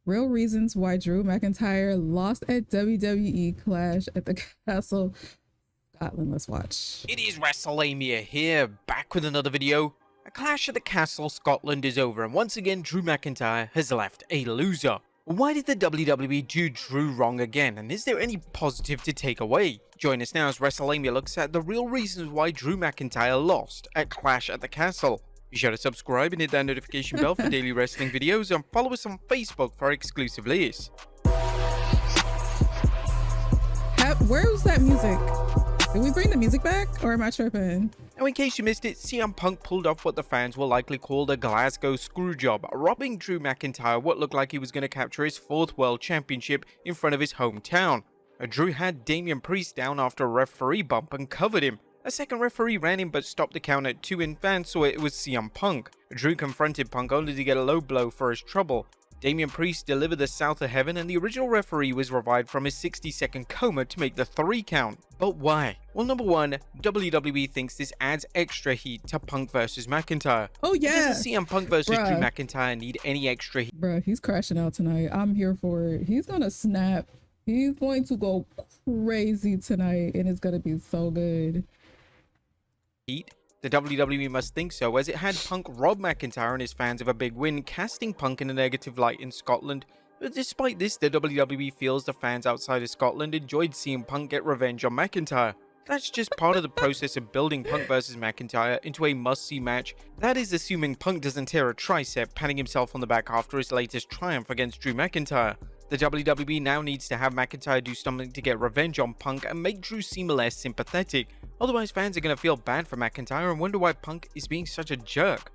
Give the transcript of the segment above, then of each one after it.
Real reasons why Drew McIntyre lost at WWE Clash at the Castle, Scotland. Let's watch. It is WrestleMania here, back with another video. A Clash at the Castle, Scotland is over, and once again Drew McIntyre has left a loser. Why did the WWE do Drew wrong again, and is there any positive to take away? Join us now as WrestleMania looks at the real reasons why Drew McIntyre lost at Clash at the Castle. Be sure to subscribe and hit that notification bell for daily wrestling videos, and follow us on Facebook for exclusive lists. Where's that music? Did we bring the music back, or am I tripping? Now, in case you missed it, CM Punk pulled off what the fans will likely call the Glasgow screwjob, robbing Drew McIntyre what looked like he was going to capture his 4th World Championship in front of his hometown. Drew had Damian Priest down after a referee bump and covered him. A second referee ran in but stopped the count at 2 and fans saw it was CM Punk. Drew confronted Punk only to get a low blow for his trouble. Damian Priest delivered the South of Heaven, and the original referee was revived from his 60-second coma to make the 3 count. But why? Well, number one, WWE thinks this adds extra heat to Punk versus McIntyre. Oh yeah! Doesn't CM Punk versus Drew McIntyre need any extra heat? Bruh, he's crashing out tonight. I'm here for it. He's gonna snap. He's going to go crazy tonight, and it's gonna be so good. Heat? The WWE must think so, as it had Punk rob McIntyre and his fans of a big win, casting Punk in a negative light in Scotland. But despite this, the WWE feels the fans outside of Scotland enjoyed seeing Punk get revenge on McIntyre. That's just part of the process of building Punk versus McIntyre into a must-see match. That is assuming Punk doesn't tear a tricep, patting himself on the back after his latest triumph against Drew McIntyre. The WWE now needs to have McIntyre do something to get revenge on Punk and make Drew seem less sympathetic. Otherwise, fans are going to feel bad for McIntyre and wonder why Punk is being such a jerk.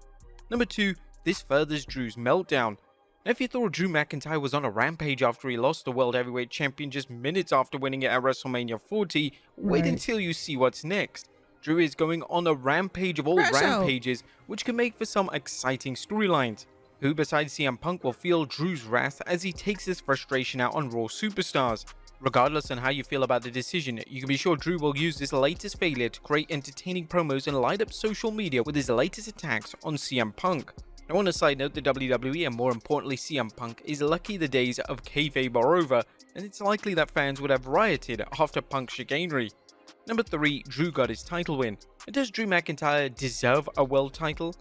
Number 2, this furthers Drew's meltdown. Now, if you thought Drew McIntyre was on a rampage after he lost the World Heavyweight Champion just minutes after winning it at WrestleMania 40, wait until you see what's next. Drew is going on a rampage of all rampages, which can make for some exciting storylines. Who besides CM Punk will feel Drew's wrath as he takes his frustration out on Raw superstars? Regardless on how you feel about the decision, you can be sure Drew will use this latest failure to create entertaining promos and light up social media with his latest attacks on CM Punk. Now, on a side note, the WWE, and more importantly CM Punk, is lucky the days of kayfabe are over, and it's likely that fans would have rioted after Punk's chicanery. Number 3, Drew got his title win. And does Drew McIntyre deserve a world title?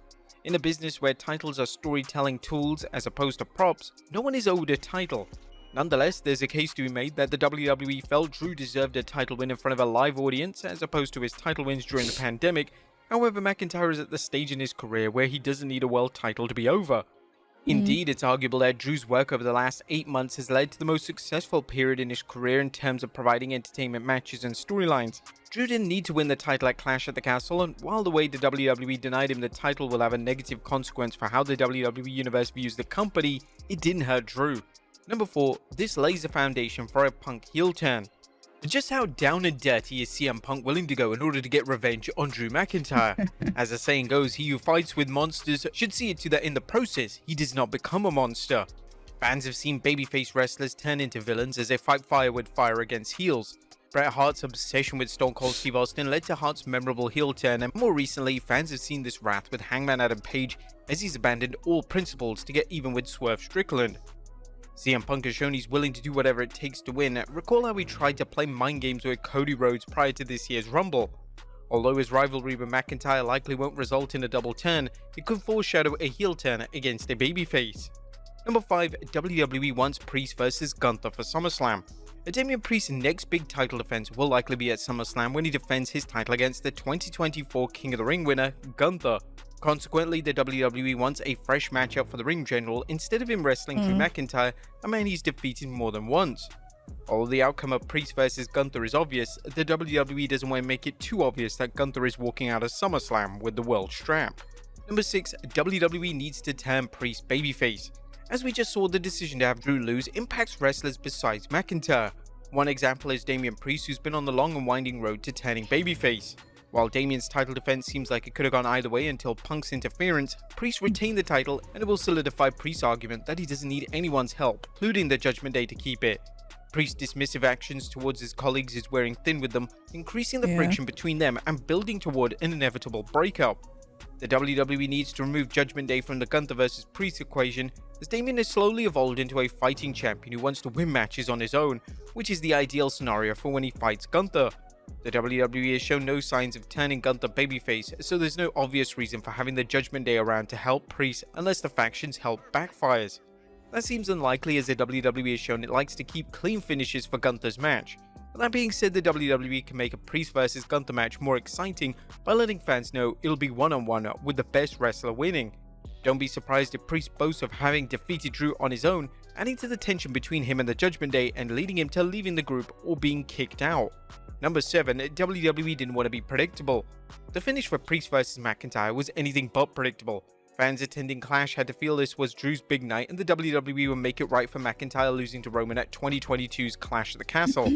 In a business where titles are storytelling tools as opposed to props, no one is owed a title. Nonetheless, there's a case to be made that the WWE felt Drew deserved a title win in front of a live audience as opposed to his title wins during the pandemic. However, McIntyre is at the stage in his career where he doesn't need a world title to be over. Indeed, it's arguable that Drew's work over the last 8 months has led to the most successful period in his career in terms of providing entertainment matches and storylines. Drew didn't need to win the title at Clash at the Castle, and while the way the WWE denied him the title will have a negative consequence for how the WWE Universe views the company, it didn't hurt Drew. Number 4, this lays the foundation for a Punk heel turn. Just how down and dirty is CM Punk willing to go in order to get revenge on Drew McIntyre? As the saying goes, he who fights with monsters should see it to that in the process, he does not become a monster. Fans have seen babyface wrestlers turn into villains as they fight fire with fire against heels. Bret Hart's obsession with Stone Cold Steve Austin led to Hart's memorable heel turn, and more recently, fans have seen this wrath with Hangman Adam Page as he's abandoned all principles to get even with Swerve Strickland. CM Punk has shown he's willing to do whatever it takes to win. Recall how he tried to play mind games with Cody Rhodes prior to this year's Rumble. Although his rivalry with McIntyre likely won't result in a double turn, it could foreshadow a heel turn against a babyface. Number 5, WWE wants Priest versus Gunther for SummerSlam. Damian Priest's next big title defense will likely be at SummerSlam when he defends his title against the 2024 King of the Ring winner, Gunther. Consequently, the WWE wants a fresh matchup for the ring general instead of him wrestling Drew McIntyre, a man he's defeated more than once. Although the outcome of Priest vs Gunther is obvious, the WWE doesn't want to make it too obvious that Gunther is walking out of SummerSlam with the world strap. Number 6, WWE needs to turn Priest babyface. As we just saw, the decision to have Drew lose impacts wrestlers besides McIntyre. One example is Damian Priest, who's been on the long and winding road to turning babyface. While Damian's title defense seems like it could have gone either way until Punk's interference, Priest retained the title, and it will solidify Priest's argument that he doesn't need anyone's help, including the Judgment Day, to keep it. Priest's dismissive actions towards his colleagues is wearing thin with them, increasing the friction between them and building toward an inevitable breakup. The WWE needs to remove Judgment Day from the Gunther vs Priest equation, as Damian has slowly evolved into a fighting champion who wants to win matches on his own, which is the ideal scenario for when he fights Gunther. The WWE has shown no signs of turning Gunther babyface, so there's no obvious reason for having the Judgment Day around to help Priest unless the faction's help backfires. That seems unlikely, as the WWE has shown it likes to keep clean finishes for Gunther's match. But that being said, the WWE can make a Priest vs Gunther match more exciting by letting fans know it'll be one-on-one with the best wrestler winning. Don't be surprised if Priest boasts of having defeated Drew on his own, adding to the tension between him and the Judgment Day and leading him to leaving the group or being kicked out. Number 7. WWE didn't want to be predictable. The finish for Priest vs McIntyre was anything but predictable. Fans attending Clash had to feel this was Drew's big night, and the WWE would make it right for McIntyre losing to Roman at 2022's Clash at the Castle.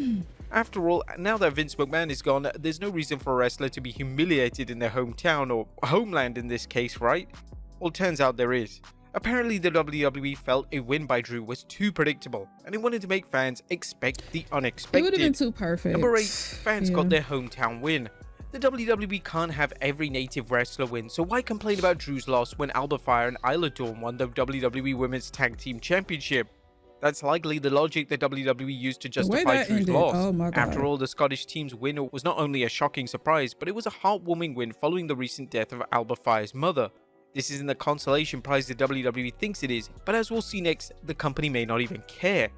After all, now that Vince McMahon is gone, there's no reason for a wrestler to be humiliated in their hometown, or homeland in this case, right? Well, turns out there is. Apparently, the WWE felt a win by Drew was too predictable, and it wanted to make fans expect the unexpected. It would have been too perfect. Number 8. Fans got their hometown win. The WWE can't have every native wrestler win, so why complain about Drew's loss when Alba Fire and Isla Dawn won the WWE Women's Tag Team Championship? That's likely the logic the WWE used to justify Drew's loss. Oh my God. After all, the Scottish team's win was not only a shocking surprise, but it was a heartwarming win following the recent death of Alba Fire's mother. This isn't the consolation prize the WWE thinks it is, but as we'll see next, the company may not even care.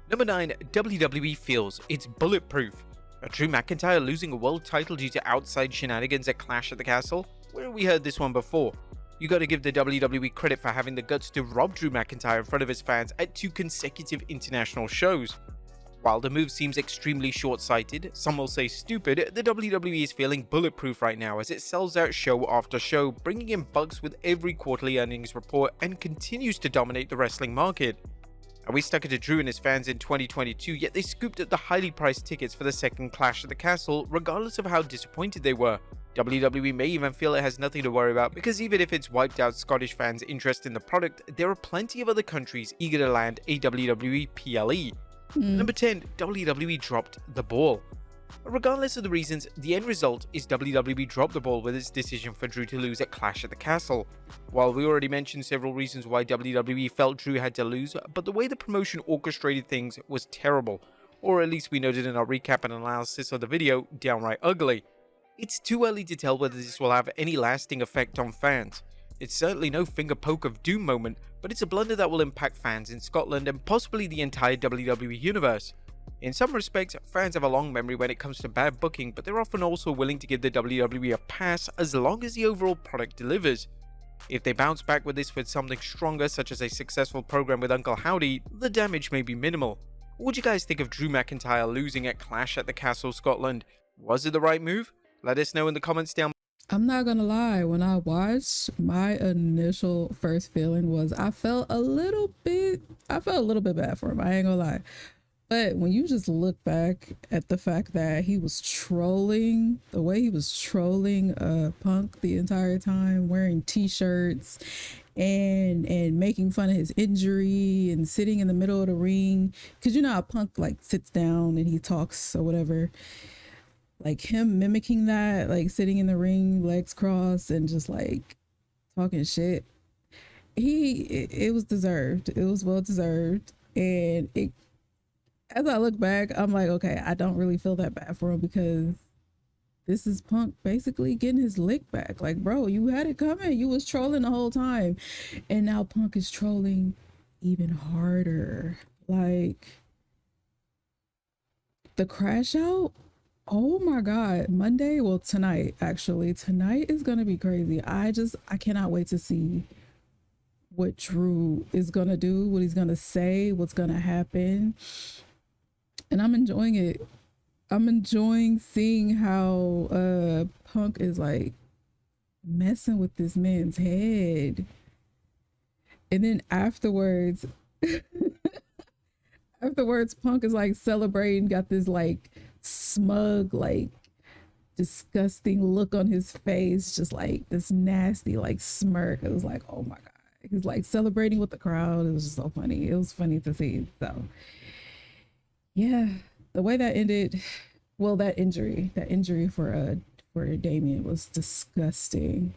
Number 9. WWE feels it's bulletproof. Drew McIntyre losing a world title due to outside shenanigans at Clash at the Castle? Where have we heard this one before? You gotta give the WWE credit for having the guts to rob Drew McIntyre in front of his fans at 2 consecutive international shows. While the move seems extremely short-sighted, some will say stupid, the WWE is feeling bulletproof right now as it sells out show after show, bringing in bucks with every quarterly earnings report and continues to dominate the wrestling market. We stuck it to Drew and his fans in 2022, yet they scooped up the highly priced tickets for the second Clash at the Castle, regardless of how disappointed they were. WWE may even feel it has nothing to worry about, because even if it's wiped out Scottish fans' interest in the product, there are plenty of other countries eager to land a WWE PLE. Number 10. WWE dropped the ball. Regardless of the reasons, the end result is WWE dropped the ball with its decision for Drew to lose at Clash at the Castle. While we already mentioned several reasons why WWE felt Drew had to lose, but the way the promotion orchestrated things was terrible, or at least we noted in our recap and analysis of the video, downright ugly. It's too early to tell whether this will have any lasting effect on fans. It's certainly no finger poke of doom moment, but it's a blunder that will impact fans in Scotland and possibly the entire WWE universe. In some respects, fans have a long memory when it comes to bad booking, but they're often also willing to give the WWE a pass as long as the overall product delivers. If they bounce back with this with something stronger, such as a successful program with Uncle Howdy, the damage may be minimal. What do you guys think of Drew McIntyre losing at Clash at the Castle, Scotland? Was it the right move? Let us know in the comments down below. I'm not gonna lie, when I watched, my initial first feeling was I felt a little bit bad for him, I ain't gonna lie. But when you just look back at the fact that he was trolling, the way he was trolling Punk the entire time, wearing t-shirts and making fun of his injury and sitting in the middle of the ring, because you know how Punk like sits down and he talks or whatever, like him mimicking that, like sitting in the ring, legs crossed and just like talking shit. It was deserved. It was well deserved. And as I look back, I'm like, okay, I don't really feel that bad for him, because this is Punk basically getting his lick back. Like, bro, you had it coming. You was trolling the whole time. And now Punk is trolling even harder. Like, the crash out, oh my God, Monday, well, tonight, actually. Tonight is going to be crazy. I cannot wait to see what Drew is going to do, what he's going to say, what's going to happen. And I'm enjoying it. I'm enjoying seeing how Punk is like messing with this man's head. And then afterwards, Punk is like celebrating, got this like smug, like disgusting look on his face, just like this nasty like smirk. It was like, oh my God. He's like celebrating with the crowd. It was just so funny. It was funny to see. So yeah, the way that ended, well, that injury for Damian was disgusting.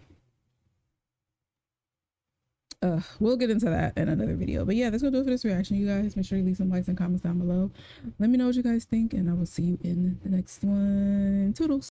we'll get into that in another video. But yeah, that's gonna do it for this reaction, you guys. Make sure you leave some likes and comments down below. Let me know what you guys think, and I will see you in the next one. Toodles.